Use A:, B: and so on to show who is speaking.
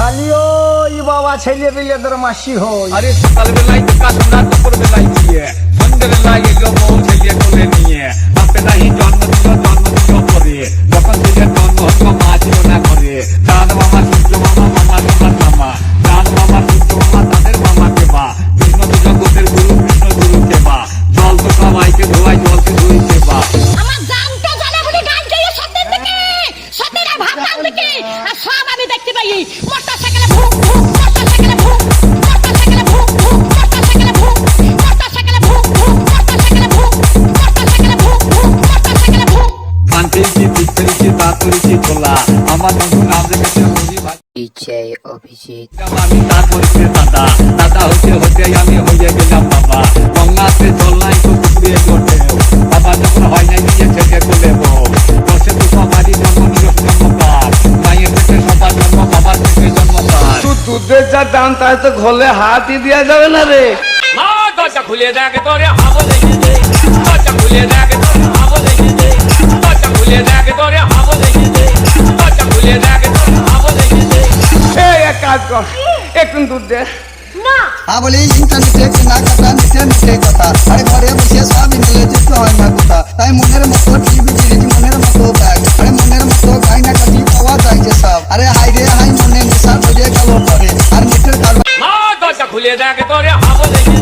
A: খালিও ই বাবা ছেলে পেলেদের মাসি হই।
B: আরে সকালবেলায় কাজটা দুপুরবেলায় দিয়ে সন্ধ্যেবেলায় এলো বউ ছেলে কোলে নিয়ে বাপে নাহি জন্ম দিল পরে যখন ছেলের জন্ম হতো মা ছিল না ঘরে চাঁদ মামা সূর্য মামা মামা তোমার মামা চাঁদ মামা সূর্য মামা তাদের মামাকে বা কৃষ্ণ তো জগতের গুরু কৃষ্ণ গুরুকে বা জল তো সবাইকে ধোয়াই জলকে ধুইছে বা
C: আমার জানটা জানা বলে গান গাইয়ে সত্যের দিকে সত্যের ভাবনার দিকে আর সব আমি দেখতে পাই মোটরসাইকেলে ভুক ভুক মোটরসাইকেলে ভুক মোটরসাইকেলে ভুক ভুক মোটরসাইকেলে ভুক মোটরসাইকেলে ভুক ভুক মোটরসাইকেলে ভুক মোটরসাইকেলে ভুক ভুক মোটরসাইকেলে ভুক
B: পান্তেছি ঠিক করেছি তা করেছি তোলা আমার বন্ধু নাম রেখেছে মুজি ভাই
D: DJ অভিজিৎ।
B: আমি তার পরিচয় দাদা দাদা হতে হতে আমি হয়ে গেলাম বাবা গঙ্গাতে জল নাই তো পুকুরে জোটে বাবা যখন হয় নাই নিয়ে ছেড়ে কোলে বউ বসে তো সবারই জন্ম নিয়ে জন্মকার মায়ের থেকে সবার জন্ম বাবার থেকে জন্মকার
A: তুই দুধের যা দাম তাই তো ঘোলে হাতই দেওয়া যাবে না রে।
B: মা দরজা খুলে দেখে তোরে হাবো দেখে দে দরজা খুলে দেখে তোরে হাবো দেখে দে দরজা খুলে দেখে তোরে হাবো দেখে দে দরজা খুলে দেখে তোরে হাবো দেখে দে
A: এই এক কাজ কর, একটু দুধ দে।
C: না
E: বলি ইন্টারনেটে কেনাকাটা নিচে নিচে কথা আরে ঘরে বসে সব ইংরেজি হয় না কথা তাই মনের মতো টিভি ফ্রিজ মনের মতো ব্যাগ আরে মনের মতো গাইনা কাটি পাওয়া যায় যে সব আরে হাই রে হাই মনে নেশা ধরে গেল পরে আর নেটের কারবার
B: মা দরজা খুলে দেখে তোরে হাবো দেখে